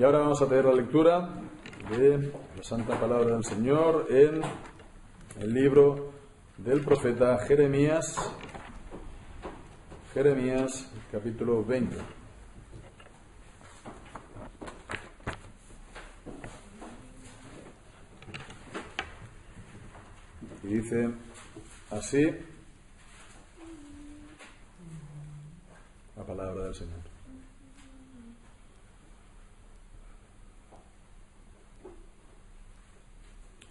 Y ahora vamos a leer la lectura de la Santa Palabra del Señor en el libro del profeta Jeremías, capítulo 20. Y dice así la palabra del Señor.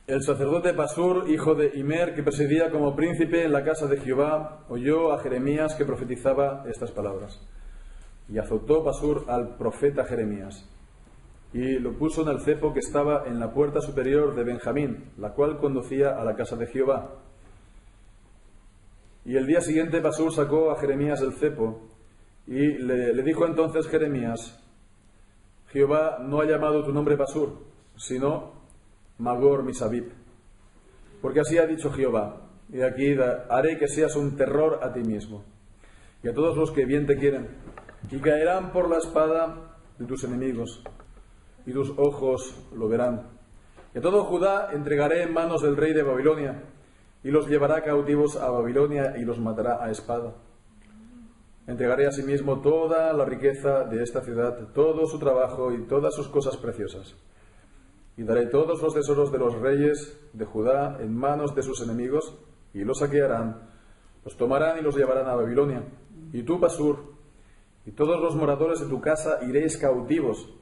El sacerdote Pasur, hijo de Imer, que presidía como príncipe en la casa de Jehová, oyó a Jeremías que profetizaba estas palabras. Y azotó Pasur al profeta Jeremías, y lo puso en el cepo que estaba en la puerta superior de Benjamín, la cual conducía a la casa de Jehová. Y el día siguiente Pasur sacó a Jeremías del cepo, y le dijo entonces Jeremías: Jehová no ha llamado tu nombre Pasur, sino Magor Misabib, porque así ha dicho Jehová: y aquí haré que seas un terror a ti mismo y a todos los que bien te quieren, y caerán por la espada de tus enemigos, y tus ojos lo verán. Y a todo Judá entregaré en manos del rey de Babilonia, y los llevará cautivos a Babilonia y los matará a espada. Entregaré asimismo toda la riqueza de esta ciudad, todo su trabajo y todas sus cosas preciosas. Y daré todos los tesoros de los reyes de Judá en manos de sus enemigos, y los saquearán, los tomarán y los llevarán a Babilonia. Y tú, Pasur, y todos los moradores de tu casa iréis cautivos.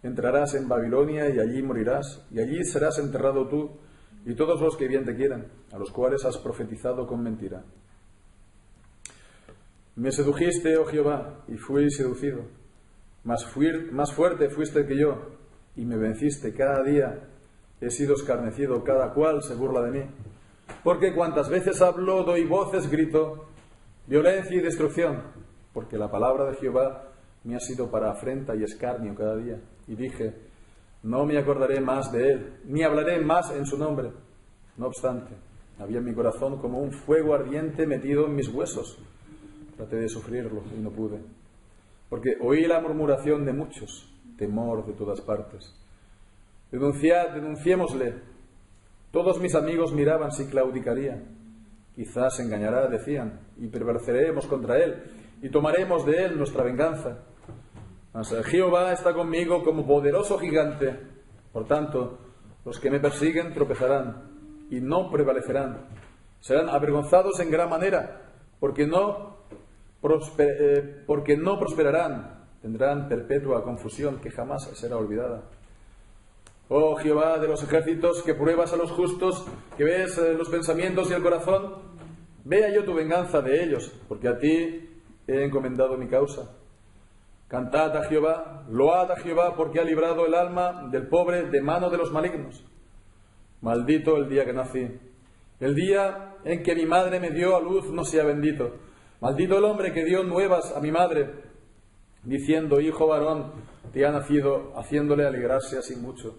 Entrarás en Babilonia y allí morirás, y allí serás enterrado tú y todos los que bien te quieran, a los cuales has profetizado con mentira. Me sedujiste, oh Jehová, y fui seducido. Más fuerte fuiste que yo, y me venciste. Cada día he sido escarnecido, cada cual se burla de mí. Porque cuantas veces hablo, doy voces, grito, violencia y destrucción. Porque la palabra de Jehová me ha sido para afrenta y escarnio cada día. Y dije: no me acordaré más de él, ni hablaré más en su nombre. No obstante, había en mi corazón como un fuego ardiente metido en mis huesos. Traté de sufrirlo y no pude. Porque oí la murmuración de muchos, temor de todas partes. Denunciémosle. Todos mis amigos miraban si claudicaría. Quizás se engañará, decían, y prevaleceremos contra él, y tomaremos de él nuestra venganza. Mas Jehová está conmigo como poderoso gigante. Por tanto, los que me persiguen tropezarán, y no prevalecerán. Serán avergonzados en gran manera, porque no prosperarán. Tendrán perpetua confusión que jamás será olvidada. Oh Jehová de los ejércitos, que pruebas a los justos, que ves los pensamientos y el corazón, vea yo tu venganza de ellos, porque a ti he encomendado mi causa. Cantad a Jehová, load a Jehová, porque ha librado el alma del pobre de mano de los malignos. Maldito el día que nací. El día en que mi madre me dio a luz no sea bendito. Maldito el hombre que dio nuevas a mi madre, diciendo: hijo varón te ha nacido, haciéndole alegrarse así mucho.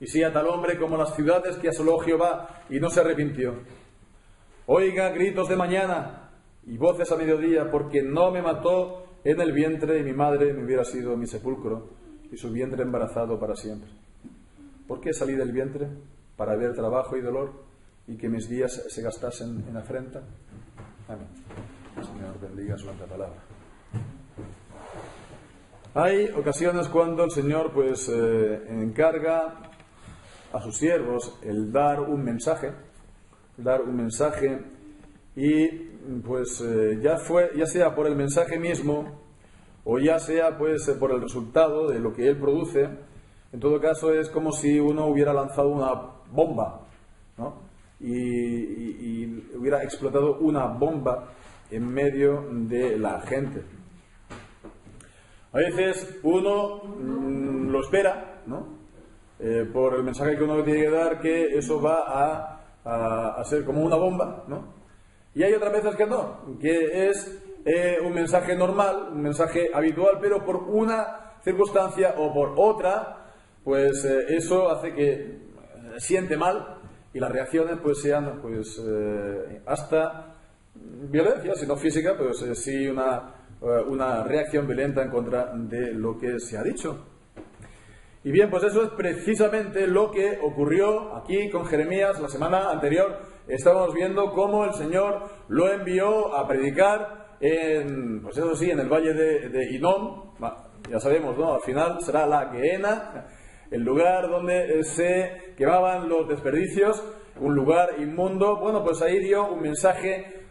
Y sea tal hombre como las ciudades que asoló Jehová y no se arrepintió. Oiga gritos de mañana y voces a mediodía, porque no me mató en el vientre, y mi madre me hubiera sido mi sepulcro, y su vientre embarazado para siempre. ¿Por qué salí del vientre? Para ver trabajo y dolor, y que mis días se gastasen en afrenta. Amén. El Señor bendiga su santa palabra. Hay ocasiones cuando el Señor encarga a sus siervos el dar un mensaje, y ya sea por el mensaje mismo o ya sea por el resultado de lo que él produce. En todo caso es como si uno hubiera lanzado una bomba, ¿no? y hubiera explotado una bomba en medio de la gente. A veces uno lo espera, ¿no? Por el mensaje que uno tiene que dar, que eso va a ser como una bomba, ¿no? Y hay otras veces que no, que es un mensaje normal, un mensaje habitual, pero por una circunstancia o por otra, eso hace que siente mal, y las reacciones sean hasta violencia, si no física, sí una reacción violenta en contra de lo que se ha dicho. Y bien, pues eso es precisamente lo que ocurrió aquí con Jeremías la semana anterior. Estábamos viendo cómo el Señor lo envió a predicar pues eso sí, en el valle de Hinnom. Ya sabemos, ¿no? Al final será la Gehenna, el lugar donde se quemaban los desperdicios, un lugar inmundo. Bueno, pues ahí dio un mensaje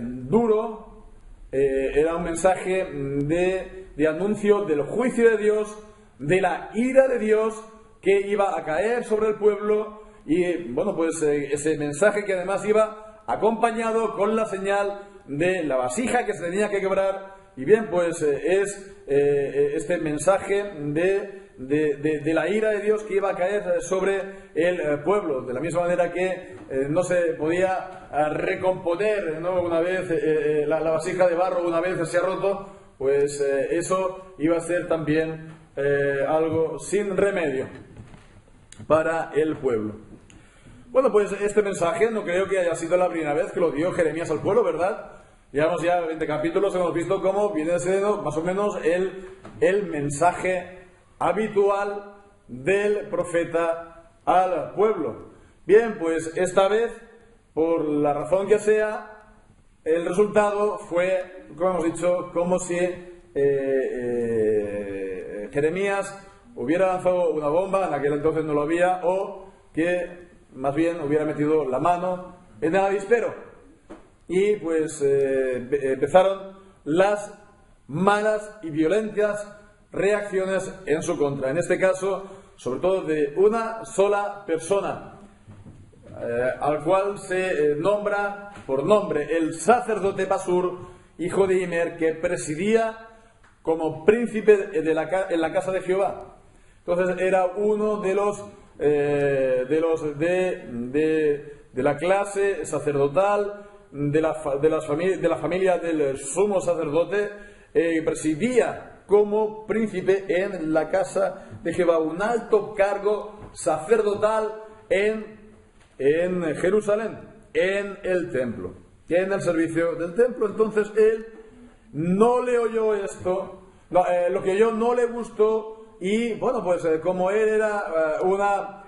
duro, era un mensaje de anuncio del juicio de Dios, de la ira de Dios que iba a caer sobre el pueblo. Y bueno, pues ese mensaje que además iba acompañado con la señal de la vasija que se tenía que quebrar. Y bien, pues es este mensaje de la ira de Dios que iba a caer sobre el pueblo, de la misma manera que no se podía recomponer, ¿no? Una vez la vasija de barro una vez se ha roto, pues eso iba a ser también algo sin remedio para el pueblo. Bueno, pues este mensaje no creo que haya sido la primera vez que lo dio Jeremías al pueblo, ¿verdad? Llevamos ya 20 capítulos, hemos visto cómo viene siendo más o menos el mensaje habitual del profeta al pueblo. Bien, pues esta vez, por la razón que sea, el resultado fue, como hemos dicho, como si Jeremías hubiera lanzado una bomba, en aquel entonces no lo había, o que más bien hubiera metido la mano en el avispero. Y pues empezaron las malas y violentas reacciones en su contra. En este caso, sobre todo de una sola persona, al cual se nombra por nombre el sacerdote Pasur, hijo de Immer, que presidía como príncipe en la casa de Jehová. Entonces era uno de la clase sacerdotal, de la familia del sumo sacerdote, presidía como príncipe en la casa de Jehová, un alto cargo sacerdotal en Jerusalén, en el templo, en el servicio del templo. Entonces él no le oyó esto, lo que oyó no le gustó. Y bueno, pues como él era una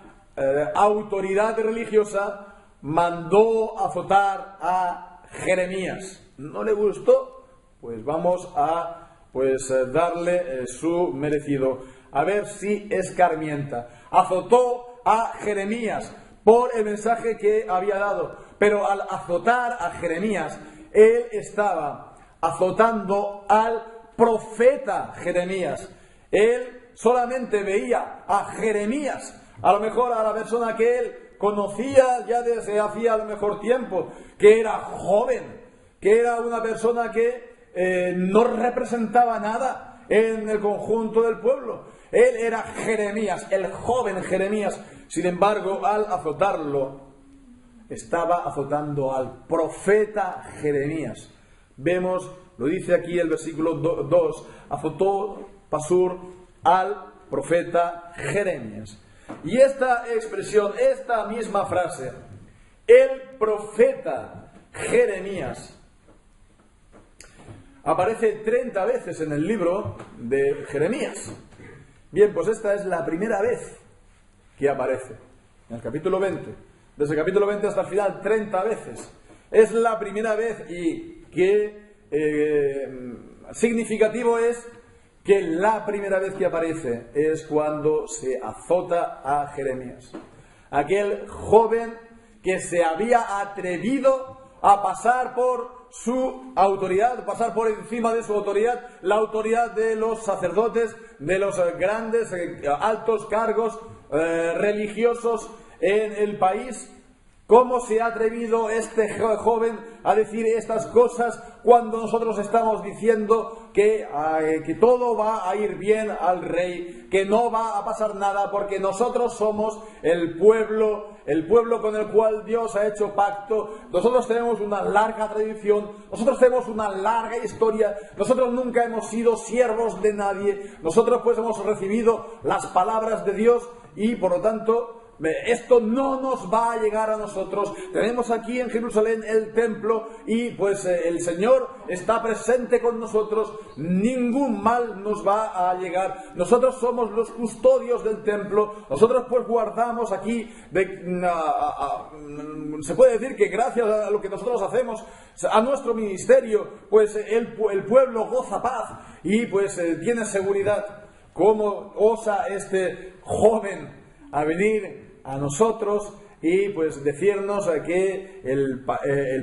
autoridad religiosa, mandó azotar a Jeremías. ¿No le gustó? Pues vamos a darle su merecido. A ver si escarmienta. Azotó a Jeremías por el mensaje que había dado. Pero al azotar a Jeremías, él estaba azotando al profeta Jeremías. Él solamente veía a Jeremías, a lo mejor a la persona que él conocía ya desde hacía a lo mejor tiempo, que era joven, que era una persona que no representaba nada en el conjunto del pueblo. Él era Jeremías, el joven Jeremías. Sin embargo, al azotarlo, estaba azotando al profeta Jeremías. Vemos, lo dice aquí el versículo 2, azotó Pasur al profeta Jeremías. Y esta expresión, esta misma frase, el profeta Jeremías, aparece 30 veces en el libro de Jeremías. Bien, pues esta es la primera vez que aparece, en el capítulo 20. Desde el capítulo 20 hasta el final, 30 veces. Es la primera vez, y que significativo es que la primera vez que aparece es cuando se azota a Jeremías. Aquel joven que se había atrevido a pasar por su autoridad, pasar por encima de su autoridad, la autoridad de los sacerdotes, de los grandes, altos cargos religiosos en el país. ¿Cómo se ha atrevido este joven a decir estas cosas cuando nosotros estamos diciendo que todo va a ir bien al rey, que no va a pasar nada porque nosotros somos el pueblo con el cual Dios ha hecho pacto? Nosotros tenemos una larga tradición, nosotros tenemos una larga historia, nosotros nunca hemos sido siervos de nadie, nosotros pues hemos recibido las palabras de Dios y por lo tanto esto no nos va a llegar a nosotros. Tenemos aquí en Jerusalén el templo y pues el Señor está presente con nosotros. Ningún mal nos va a llegar. Nosotros somos los custodios del templo. Nosotros pues guardamos aquí. Se puede decir que gracias a lo que nosotros hacemos, a nuestro ministerio, pues el pueblo goza paz y pues tiene seguridad. ¿Cómo osa este joven a venir a nosotros y pues decirnos que el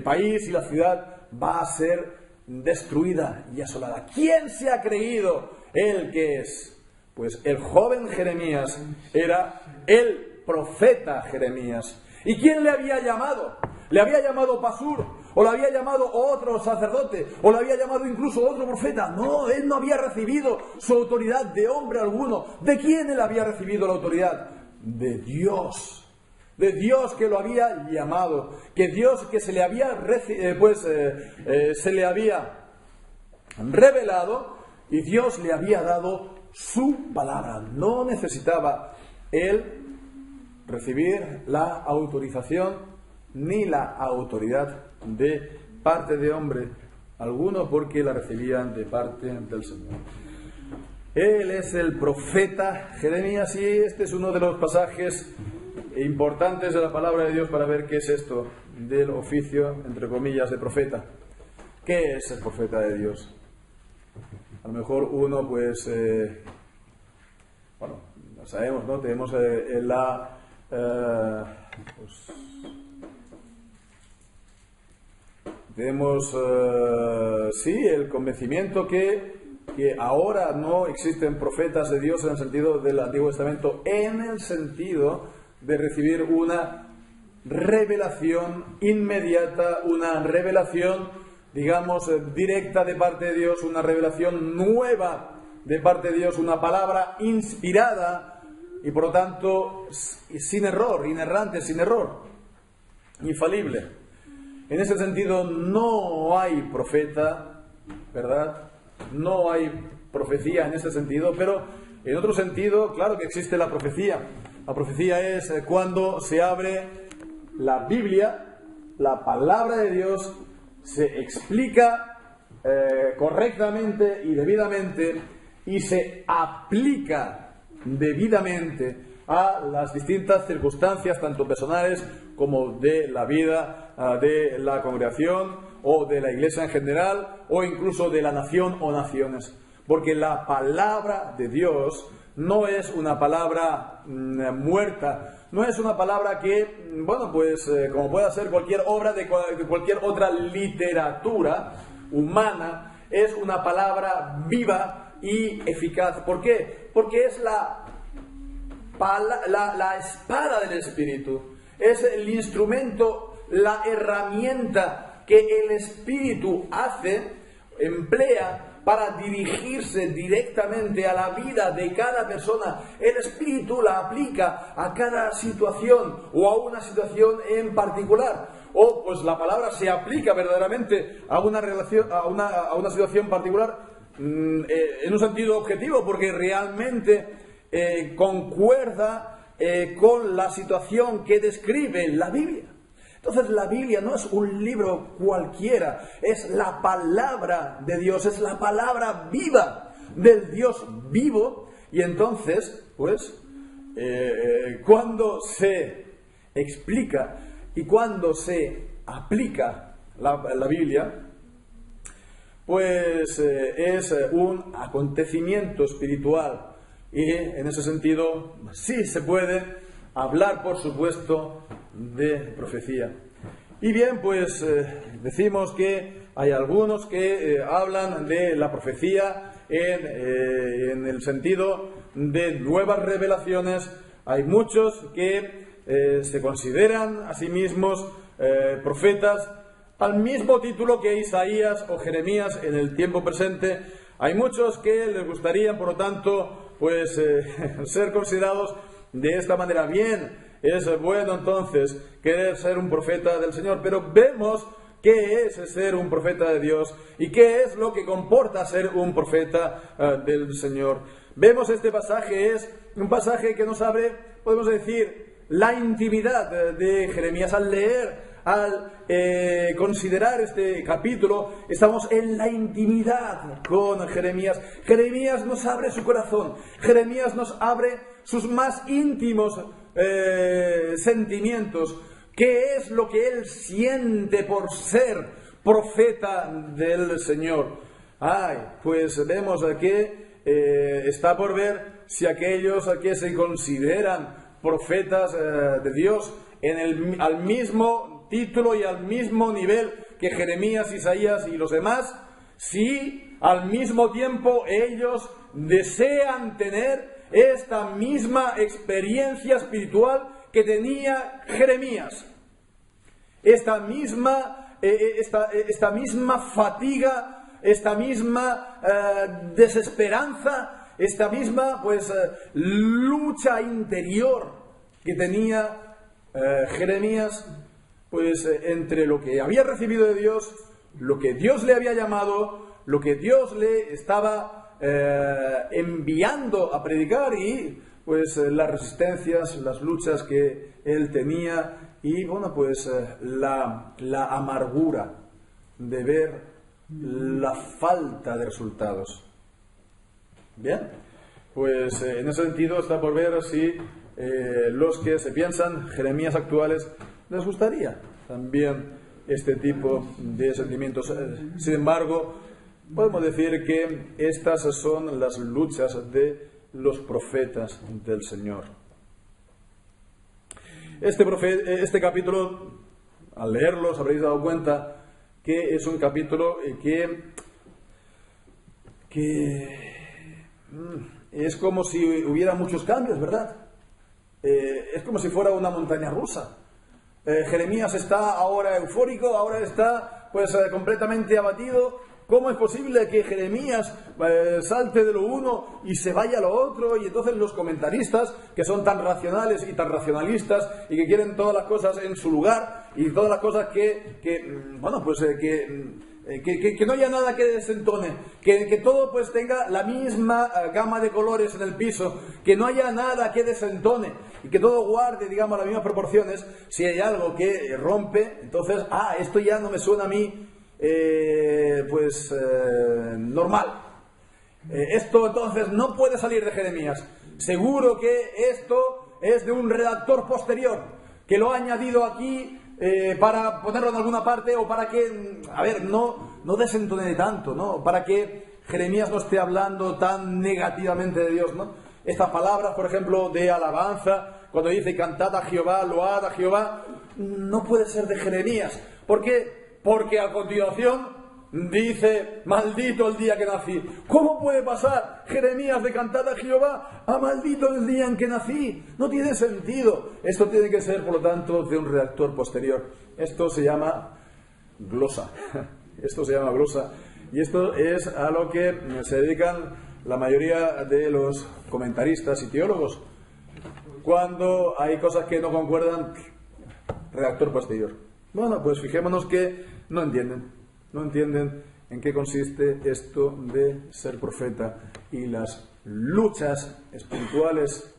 país y la ciudad va a ser destruida y asolada? ¿Quién se ha creído él que es? Pues el joven Jeremías era el profeta Jeremías. ¿Y quién le había llamado? ¿Le había llamado Pasur? ¿O le había llamado otro sacerdote? ¿O le había llamado incluso otro profeta? No, él no había recibido su autoridad de hombre alguno. ¿De quién él había recibido la autoridad? De Dios. De Dios que lo había llamado. Que Dios que se le había revelado y Dios le había dado su palabra. No necesitaba él recibir la autorización ni la autoridad de parte de hombre alguno, porque la recibían de parte del Señor. Él es el profeta Jeremías y este es uno de los pasajes importantes de la palabra de Dios para ver qué es esto del oficio, entre comillas, de profeta. ¿Qué es el profeta de Dios? A lo mejor uno, pues, bueno, lo sabemos, ¿no? Tenemos tenemos el convencimiento que ahora no existen profetas de Dios en el sentido del Antiguo Testamento, en el sentido de recibir una revelación inmediata, una revelación, digamos, directa de parte de Dios, una revelación nueva de parte de Dios, una palabra inspirada y por lo tanto sin error, inerrante, sin error, infalible. En ese sentido no hay profeta, ¿verdad? No hay profecía en ese sentido, pero en otro sentido, claro que existe la profecía. La profecía es cuando se abre la Biblia, la palabra de Dios, se explica correctamente y debidamente y se aplica debidamente a las distintas circunstancias, tanto personales como de la vida de la congregación o de la iglesia en general o incluso de la nación o naciones. Porque la palabra de Dios no es una palabra muerta, no es una palabra que, bueno, pues como pueda ser cualquier obra de cualquier otra literatura humana, es una palabra viva y eficaz. ¿Por qué? Porque es la espada del Espíritu, es el instrumento, la herramienta que el Espíritu emplea para dirigirse directamente a la vida de cada persona. El Espíritu la aplica a cada situación o a una situación en particular. O pues la palabra se aplica verdaderamente a una relación, a una situación particular en un sentido objetivo, porque realmente concuerda con la situación que describe la Biblia. Entonces la Biblia no es un libro cualquiera, es la palabra de Dios, es la palabra viva del Dios vivo. Y entonces, pues, cuando se explica y cuando se aplica la Biblia, pues es un acontecimiento espiritual. Y en ese sentido sí se puede hablar, por supuesto, de profecía. Y bien, pues decimos que hay algunos que hablan de la profecía en el sentido de nuevas revelaciones. Hay muchos que se consideran a sí mismos profetas al mismo título que Isaías o Jeremías en el tiempo presente. Hay muchos que les gustaría, por lo tanto, pues ser considerados de esta manera. Bien, es bueno entonces querer ser un profeta del Señor, pero vemos qué es ser un profeta de Dios y qué es lo que comporta ser un profeta del Señor. Vemos este pasaje, es un pasaje que nos abre, podemos decir, la intimidad de Jeremías, al leer, al considerar este capítulo, estamos en la intimidad con Jeremías. Jeremías nos abre su corazón, Jeremías nos abre sus más íntimos sentimientos. ¿Qué es lo que él siente por ser profeta del Señor? Pues vemos que está por ver si aquellos que se consideran profetas de Dios al mismo título y al mismo nivel que Jeremías, Isaías y los demás, si al mismo tiempo ellos desean tener esta misma experiencia espiritual que tenía Jeremías, esta misma fatiga, esta misma desesperanza, esta misma lucha interior que tenía Jeremías, entre lo que había recibido de Dios, lo que Dios le había llamado, lo que Dios le estaba enviando a predicar y las resistencias, las luchas que él tenía y la amargura de ver la falta de resultados. Bien, en ese sentido está por ver si los que se piensan Jeremías actuales les gustaría también este tipo de sentimientos. Sin embargo, podemos decir que estas son las luchas de los profetas del Señor. Este capítulo, al leerlo, os habréis dado cuenta que es un capítulo que es como si hubiera muchos cambios, ¿verdad? Es como si fuera una montaña rusa. Jeremías está ahora eufórico, ahora está completamente abatido. ¿Cómo es posible que Jeremías salte de lo uno y se vaya a lo otro? Y entonces los comentaristas, que son tan racionales y tan racionalistas y que quieren todas las cosas en su lugar y todas las cosas que no haya nada que desentone, que todo tenga la misma gama de colores en el piso, que no haya nada que desentone y que todo guarde, digamos, las mismas proporciones. Si hay algo que rompe, entonces, esto ya no me suena a mí normal. Esto entonces no puede salir de Jeremías. Seguro que esto es de un redactor posterior que lo ha añadido aquí para ponerlo en alguna parte o para que, no desentone tanto, ¿no? Para que Jeremías no esté hablando tan negativamente de Dios, ¿no? Estas palabras, por ejemplo, de alabanza, cuando dice cantad a Jehová, load a Jehová, no puede ser de Jeremías. ¿Por qué? Porque a continuación dice, maldito el día que nací. ¿Cómo puede pasar Jeremías de cantar a Jehová a maldito el día en que nací? No tiene sentido. Esto tiene que ser, por lo tanto, de un redactor posterior. Esto se llama glosa. Esto se llama glosa. Y esto es a lo que se dedican la mayoría de los comentaristas y teólogos. Cuando hay cosas que no concuerdan, redactor posterior. Fijémonos que no entienden en qué consiste esto de ser profeta y las luchas espirituales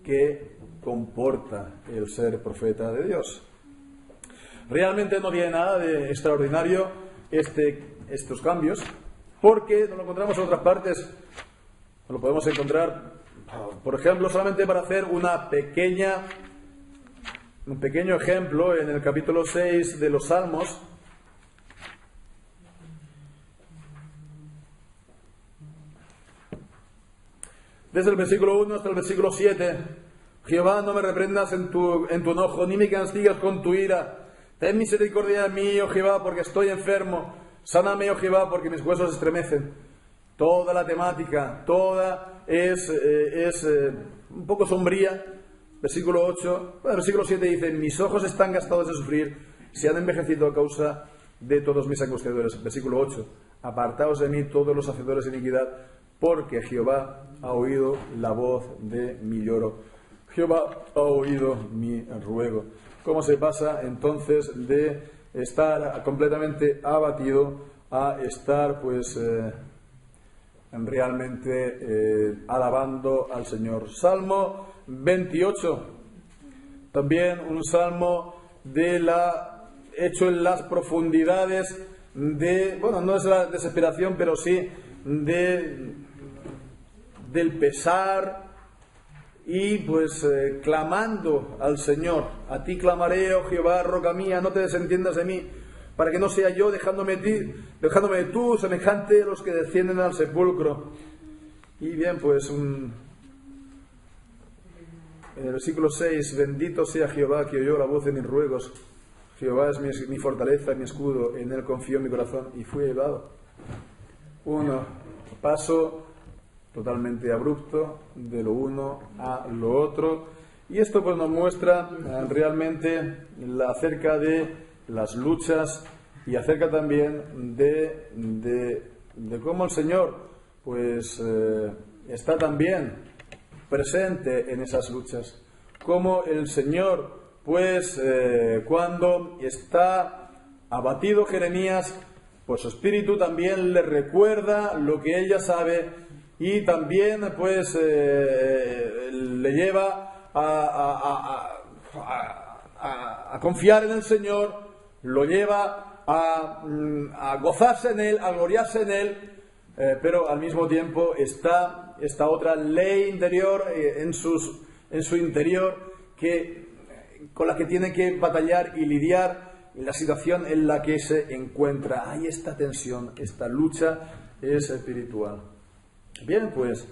que comporta el ser profeta de Dios. Realmente no tiene nada de extraordinario estos cambios, porque no lo encontramos en otras partes. Lo podemos encontrar, por ejemplo, solamente para hacer un pequeño ejemplo, en el capítulo 6 de los Salmos. Desde el versículo 1 hasta el versículo 7. Jehová, no me reprendas en tu enojo, ni me castigues con tu ira. Ten misericordia de mí, oh Jehová, porque estoy enfermo. Sáname, oh Jehová, porque mis huesos estremecen. Toda la temática, toda es un poco sombría. Versículo 8, versículo 7 dice, mis ojos están gastados de sufrir, se han envejecido a causa de todos mis angustiadores. Versículo 8, apartaos de mí todos los hacedores de iniquidad, porque Jehová ha oído la voz de mi lloro. Jehová ha oído mi ruego. ¿Cómo se pasa entonces de estar completamente abatido a estar realmente alabando al Señor? Salmo 28. también un salmo hecho en las profundidades bueno, no es la desesperación, pero sí del pesar, y pues clamando al Señor. A ti clamaré, oh Jehová, roca mía, no te desentiendas de mí, para que no sea yo, dejándome de tú, semejante a los que descienden al sepulcro. Y bien, pues en el versículo 6, bendito sea Jehová, que oyó la voz de mis ruegos. Jehová es mi fortaleza, mi escudo, en él confío mi corazón, y fui llevado. Un paso totalmente abrupto de lo uno a lo otro, y esto pues nos muestra realmente acerca de las luchas, y acerca también de cómo el Señor pues está también presente en esas luchas, cómo el Señor pues cuando está abatido Jeremías, pues su espíritu también le recuerda lo que ella sabe, y también pues le lleva a confiar en el Señor, lo lleva a gozarse en Él, a gloriarse en Él, pero al mismo tiempo está esta otra ley interior en su interior, con la que tiene que batallar y lidiar en la situación en la que se encuentra. Hay esta tensión, esta lucha es espiritual. Bien, pues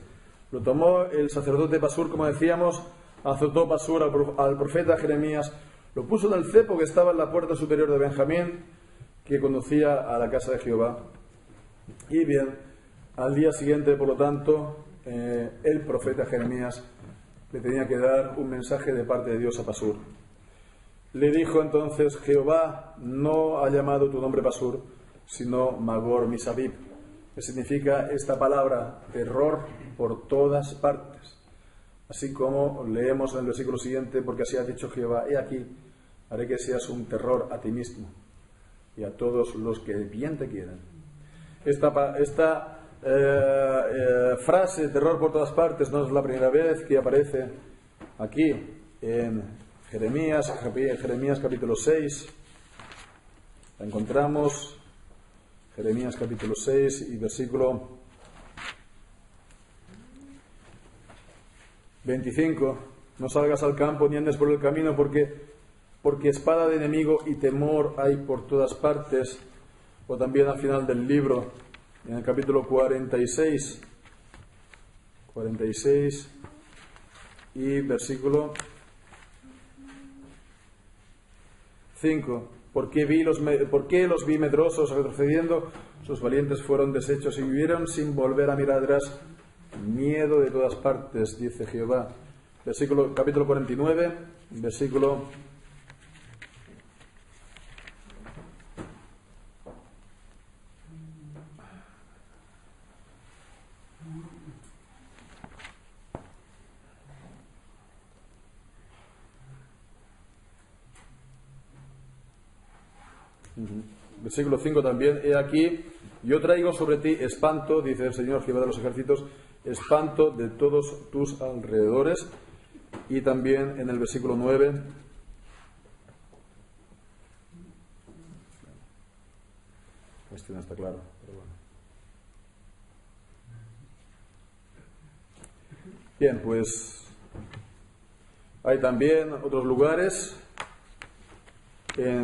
lo tomó el sacerdote Pasur, como decíamos, azotó Pasur al profeta Jeremías, lo puso en el cepo que estaba en la puerta superior de Benjamín, que conducía a la casa de Jehová. Y bien, al día siguiente, por lo tanto, el profeta Jeremías le tenía que dar un mensaje de parte de Dios a Pasur. Le dijo entonces: Jehová no ha llamado tu nombre Pasur, sino Magor Misabib, que significa esta palabra terror por todas partes. Así como leemos en el versículo siguiente: porque así ha dicho Jehová, he aquí, haré que seas un terror a ti mismo y a todos los que bien te quieran. Esta frase, terror por todas partes, no es la primera vez que aparece aquí en Jeremías capítulo 6. La encontramos, Jeremías capítulo 6 y versículo 25. No salgas al campo ni andes por el camino, porque espada de enemigo y temor hay por todas partes. O también al final del libro, en el capítulo 46 y versículo 5. ¿Por qué los vi medrosos retrocediendo? Sus valientes fueron deshechos y vivieron sin volver a mirar atrás. Miedo de todas partes, dice Jehová. Capítulo 49, versículo 5 también. He aquí, yo traigo sobre ti espanto, dice el Señor Jehová de los ejércitos, espanto de todos tus alrededores. Y también en el versículo 9, este no está claro, pero bueno. Bien, pues hay también otros lugares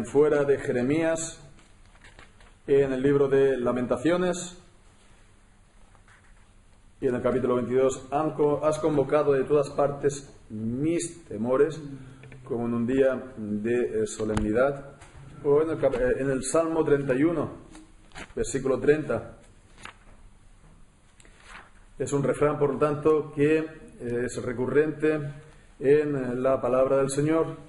fuera de Jeremías, en el libro de Lamentaciones y en el capítulo 22, has convocado de todas partes mis temores, como en un día de solemnidad. O en el Salmo 31, versículo 30. Es un refrán, por lo tanto, que es recurrente en la palabra del Señor.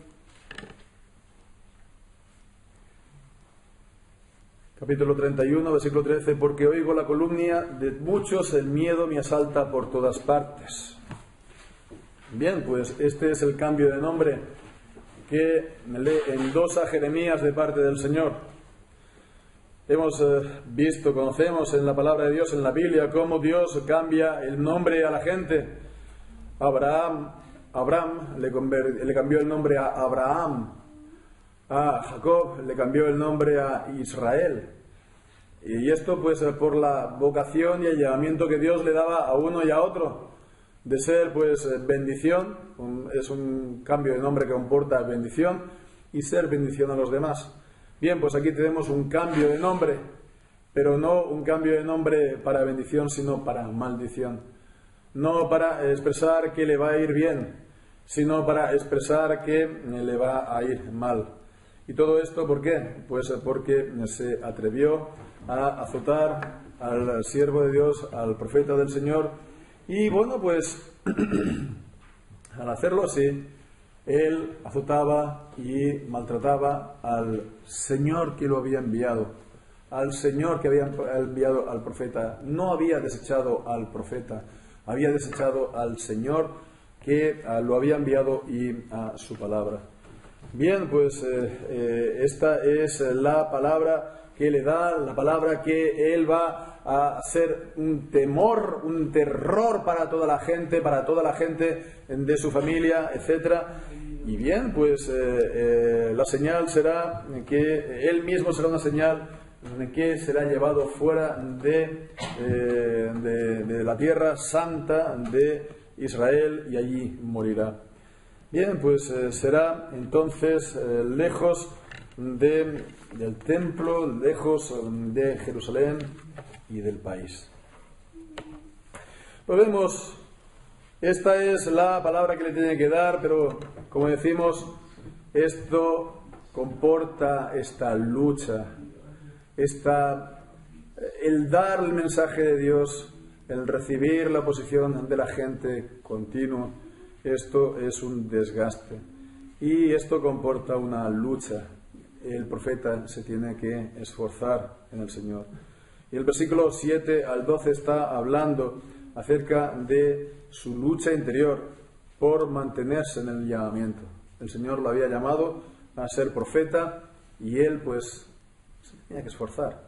Capítulo 31, versículo 13, porque oigo la calumnia de muchos, el miedo me asalta por todas partes. Bien, pues este es el cambio de nombre que le endosa Jeremías de parte del Señor. Hemos conocemos en la palabra de Dios, en la Biblia, cómo Dios cambia el nombre a la gente. Abraham Abraham le cambió el nombre a Abraham. A Jacob le cambió el nombre a Israel. Y esto pues por la vocación y el llamamiento que Dios le daba a uno y a otro. De ser pues bendición, es un cambio de nombre que comporta bendición, y ser bendición a los demás. Bien, pues aquí tenemos un cambio de nombre, pero no un cambio de nombre para bendición, sino para maldición. No para expresar que le va a ir bien, sino para expresar que le va a ir mal. ¿Y todo esto por qué? Pues porque se atrevió a azotar al siervo de Dios, al profeta del Señor, y bueno, pues al hacerlo así, él azotaba y maltrataba al Señor que lo había enviado, al Señor que había enviado al profeta. No había desechado al profeta, había desechado al Señor que lo había enviado y a su palabra. Bien, pues esta es la palabra que le da, la palabra que él va a ser un temor, un terror para toda la gente de su familia, etcétera. Y bien, pues la señal será que él mismo será una señal que será llevado fuera de la tierra santa de Israel, y allí morirá. Bien, pues será entonces lejos del templo, lejos de Jerusalén y del país. Pues vemos, esta es la palabra que le tiene que dar, pero como decimos, esto comporta esta lucha, el dar el mensaje de Dios, el recibir la oposición de la gente continuo. Esto es un desgaste y esto comporta una lucha. El profeta se tiene que esforzar en el Señor. Y el versículo 7 al 12 está hablando acerca de su lucha interior por mantenerse en el llamamiento. El Señor lo había llamado a ser profeta y él pues se tenía que esforzar.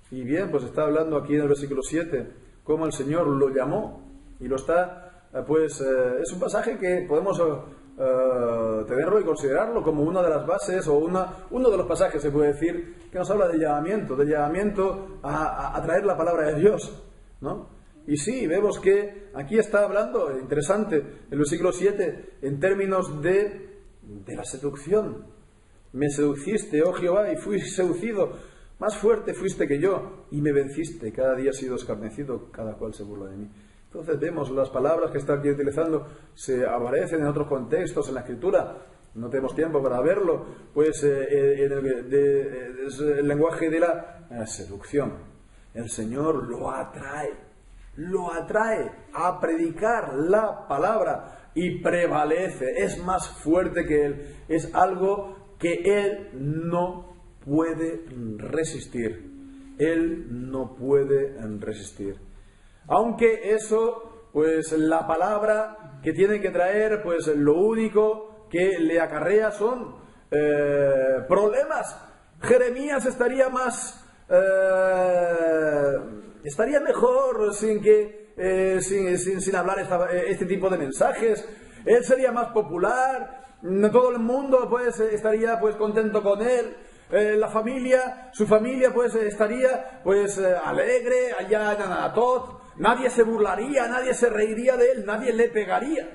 Y bien, pues está hablando aquí en el versículo 7 cómo el Señor lo llamó y lo está... Pues es un pasaje que podemos tenerlo y considerarlo como una de las bases o uno de los pasajes, se puede decir, que nos habla del llamamiento a traer la palabra de Dios, ¿no? Y sí, vemos que aquí está hablando, interesante, el versículo 7, en términos de la seducción. Me seduciste, oh Jehová, y fui seducido. Más fuerte fuiste que yo, y me venciste. Cada día he sido escarnecido, cada cual se burla de mí. Entonces vemos las palabras que está aquí utilizando, se aparecen en otros contextos en la Escritura. No tenemos tiempo para verlo, pues en el lenguaje de la seducción. El Señor lo atrae a predicar la palabra y prevalece, es más fuerte que él, es algo que él no puede resistir. Él no puede resistir. Aunque eso, pues la palabra que tiene que traer, pues lo único que le acarrea son problemas. Jeremías estaría mejor sin hablar este tipo de mensajes. Él sería más popular, todo el mundo pues estaría pues contento con él. Su familia pues estaría pues alegre allá en Anatot. Nadie se burlaría, nadie se reiría de él, nadie le pegaría.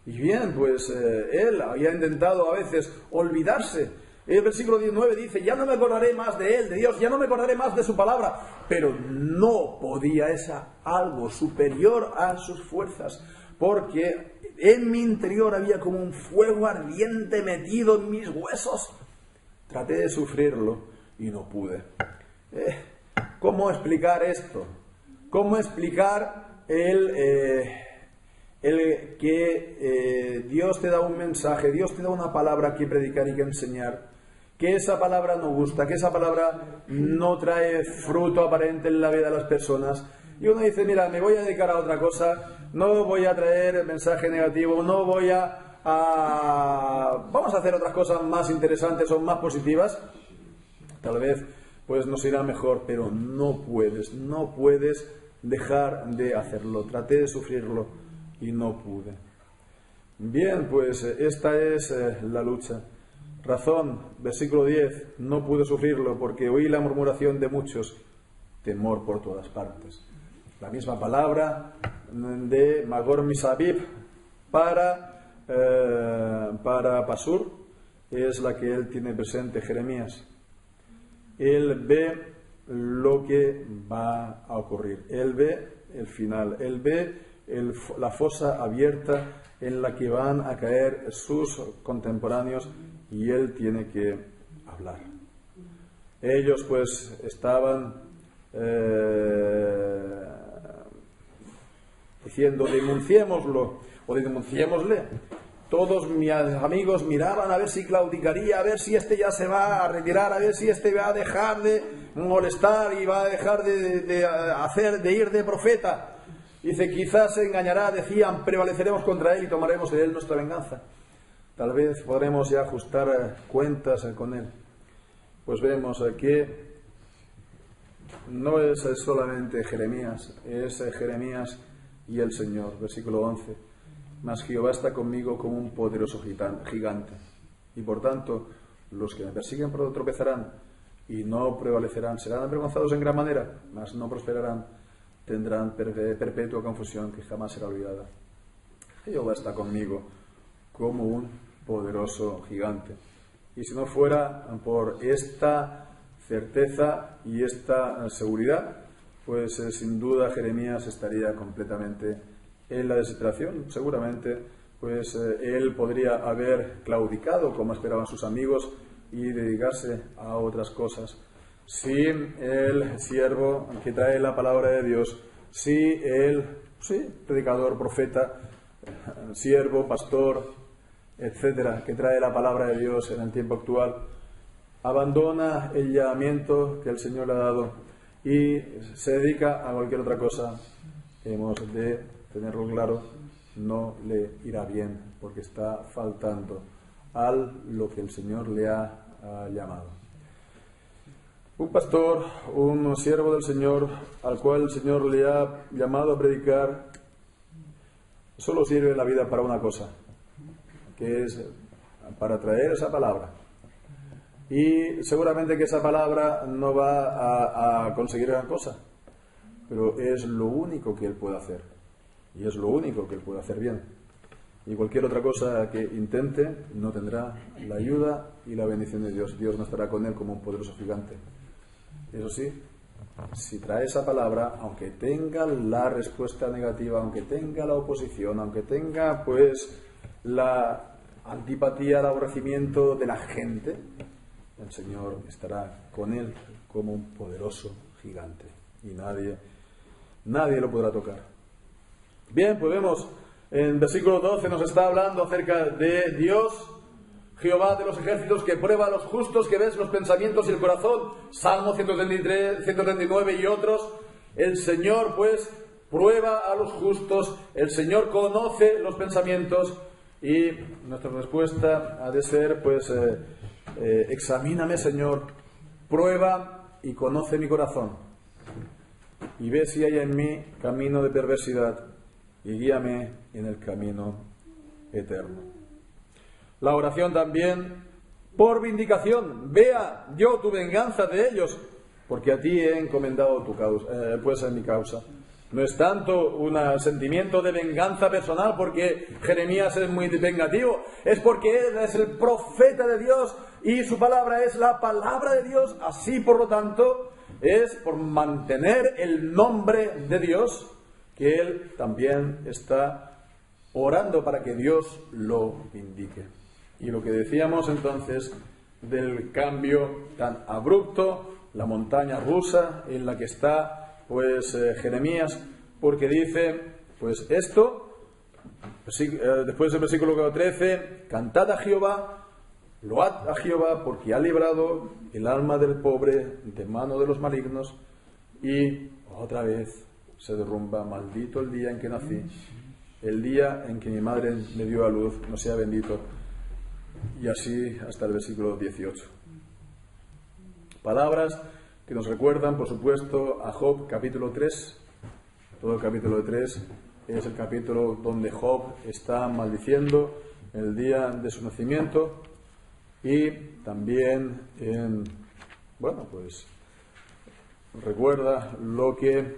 Y bien, pues él había intentado a veces olvidarse. El versículo 19 dice, ya no me acordaré más de él, de Dios, ya no me acordaré más de su palabra. Pero no podía, es algo superior a sus fuerzas, porque en mi interior había como un fuego ardiente metido en mis huesos. Traté de sufrirlo y no pude. ¿Cómo explicar esto? ¿Cómo explicar el que Dios te da un mensaje, Dios te da una palabra que predicar y que enseñar, que esa palabra no gusta, que esa palabra no trae fruto aparente en la vida de las personas, y uno dice, mira, me voy a dedicar a otra cosa, no voy a traer mensaje negativo, no voy vamos a hacer otras cosas más interesantes o más positivas? Tal vez pues nos irá mejor, pero no puedes dejar de hacerlo. Traté de sufrirlo y no pude. Bien, pues esta es la lucha. Razón, versículo 10, no pude sufrirlo porque oí la murmuración de muchos, temor por todas partes. La misma palabra de Magor Misabib para Pasur es la que él tiene presente, Jeremías. Él ve lo que va a ocurrir, él ve el final, él ve la fosa abierta en la que van a caer sus contemporáneos y él tiene que hablar. Ellos pues estaban diciendo denunciémoslo o denunciémosle. Todos mis amigos miraban a ver si claudicaría, a ver si este ya se va a retirar, a ver si este va a dejar de molestar y va a dejar de ir de profeta. Dice, quizás se engañará, decían, prevaleceremos contra él y tomaremos de él nuestra venganza. Tal vez podremos ya ajustar cuentas con él. Pues vemos que no es solamente Jeremías, es Jeremías y el Señor. Versículo 11. Mas Jehová está conmigo como un poderoso gigante. Y por tanto, los que me persiguen tropezarán y no prevalecerán. Serán avergonzados en gran manera, mas no prosperarán. Tendrán perpetua confusión que jamás será olvidada. Jehová está conmigo como un poderoso gigante. Y si no fuera por esta certeza y esta seguridad, pues sin duda Jeremías estaría completamente en la desesperación. Seguramente pues él podría haber claudicado como esperaban sus amigos y dedicarse a otras cosas. Si el siervo que trae la palabra de Dios, si el predicador, profeta, siervo, pastor, etcétera, que trae la palabra de Dios en el tiempo actual, abandona el llamamiento que el Señor le ha dado y se dedica a cualquier otra cosa, hemos de tenerlo claro, no le irá bien, porque está faltando a lo que el Señor le ha llamado. Un pastor, un siervo del Señor, al cual el Señor le ha llamado a predicar, solo sirve en la vida para una cosa, que es para traer esa palabra. Y seguramente que esa palabra no va a conseguir gran cosa, pero es lo único que él puede hacer. Y es lo único que él puede hacer bien. Y cualquier otra cosa que intente no tendrá la ayuda y la bendición de Dios. Dios no estará con él como un poderoso gigante. Eso sí, si trae esa palabra, aunque tenga la respuesta negativa, aunque tenga la oposición, aunque tenga pues la antipatía, el aborrecimiento de la gente, el Señor estará con él como un poderoso gigante. Y nadie lo podrá tocar. Bien, pues vemos en versículo 12 nos está hablando acerca de Dios, Jehová de los ejércitos, que prueba a los justos, que ves los pensamientos y el corazón. Salmo 133, 139 y otros. El Señor, pues, prueba a los justos. El Señor conoce los pensamientos. Y nuestra respuesta ha de ser, pues, examíname, Señor, prueba y conoce mi corazón. Y ve si hay en mí camino de perversidad y guíame en el camino eterno. La oración también por vindicación. Vea yo tu venganza de ellos, porque a ti he encomendado tu causa, pues en mi causa. No es tanto un sentimiento de venganza personal porque Jeremías es muy vengativo, es porque él es el profeta de Dios y su palabra es la palabra de Dios. Así, por lo tanto, es por mantener el nombre de Dios que él también está orando para que Dios lo vindique. Y lo que decíamos entonces del cambio tan abrupto, la montaña rusa en la que está pues Jeremías, porque dice pues esto, después del versículo 13, cantad a Jehová, load a Jehová, porque ha librado el alma del pobre de mano de los malignos. Y otra vez se derrumba, maldito el día en que nací, el día en que mi madre me dio a luz, no sea bendito. Y así hasta el versículo 18. Palabras que nos recuerdan, por supuesto, a Job capítulo 3, todo el capítulo 3, es el capítulo donde Job está maldiciendo el día de su nacimiento, y también recuerda lo que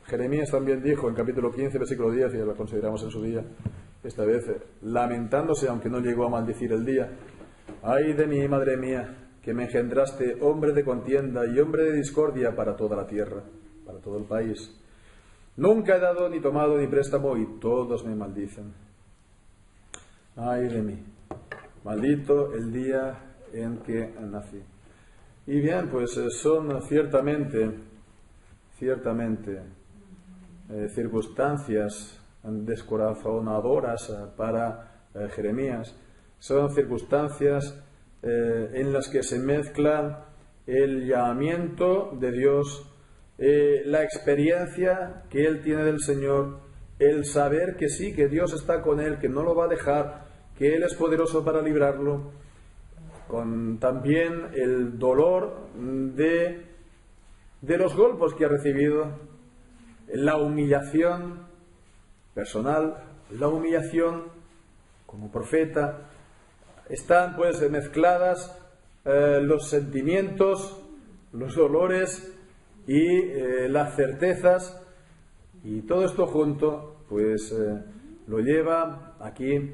Jeremías también dijo en capítulo 15, versículo 10, y lo consideramos en su día, esta vez lamentándose, aunque no llegó a maldecir el día: ay de mí, madre mía, que me engendraste hombre de contienda y hombre de discordia para toda la tierra, para todo el país. Nunca he dado ni tomado ni préstamo, y todos me maldicen. Ay de mí, maldito el día en que nací. Y bien, pues son ciertamente circunstancias descorazonadoras para Jeremías. Son circunstancias en las que se mezcla el llamamiento de Dios, la experiencia que él tiene del Señor, el saber que sí, que Dios está con él, que no lo va a dejar, que Él es poderoso para librarlo, con también el dolor de los golpes que ha recibido, la humillación personal, la humillación como profeta. Están pues mezcladas los sentimientos, los dolores y las certezas, y todo esto junto pues lo lleva aquí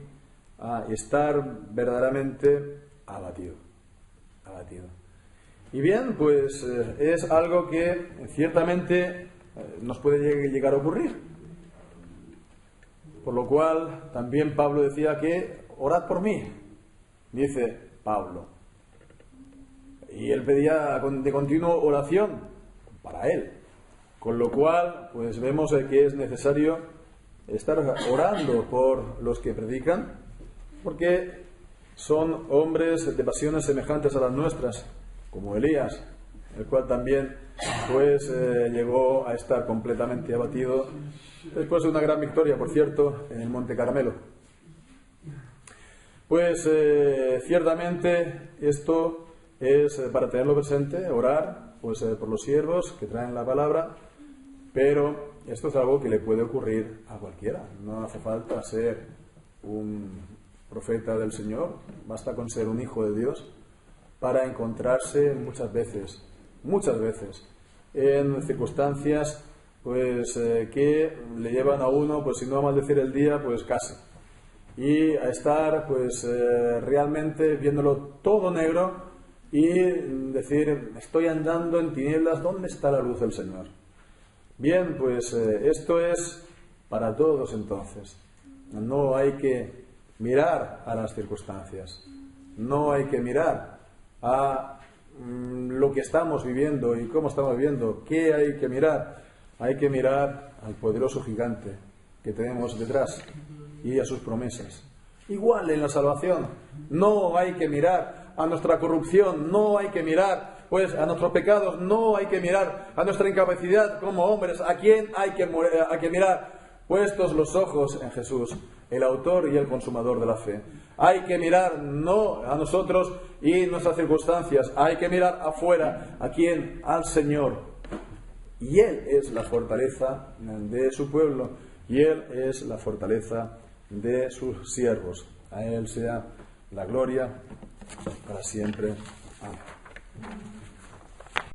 a estar verdaderamente abatido. Y bien, pues es algo que ciertamente nos puede llegar a ocurrir. Por lo cual también Pablo decía que orad por mí, dice Pablo. Y él pedía de continuo oración para él. Con lo cual, pues vemos que es necesario estar orando por los que predican, porque son hombres de pasiones semejantes a las nuestras, como Elías, el cual también pues llegó a estar completamente abatido después de una gran victoria, por cierto, en el Monte Carmelo. Pues ciertamente esto es para tenerlo presente, orar pues por los siervos que traen la palabra, pero esto es algo que le puede ocurrir a cualquiera. No hace falta ser un profeta del Señor, basta con ser un hijo de Dios para encontrarse muchas veces en circunstancias pues que le llevan a uno, pues si no a maldecir el día, pues casi, y a estar pues realmente viéndolo todo negro y decir: estoy andando en tinieblas, ¿dónde está la luz del Señor? Bien, pues esto es para todos entonces. No hay que mirar a las circunstancias, no hay que mirar a lo que estamos viviendo y cómo estamos viviendo. ¿Qué hay que mirar? Hay que mirar al poderoso gigante que tenemos detrás y a sus promesas. Igual en la salvación, no hay que mirar a nuestra corrupción, no hay que mirar pues a nuestros pecados, no hay que mirar a nuestra incapacidad como hombres. ¿A quién hay que mirar? Puestos los ojos en Jesús, el autor y el consumador de la fe. Hay que mirar no a nosotros y nuestras circunstancias, hay que mirar afuera. ¿A quién? Al Señor. Y Él es la fortaleza de su pueblo, y Él es la fortaleza de sus siervos. A Él sea la gloria para siempre. Amén.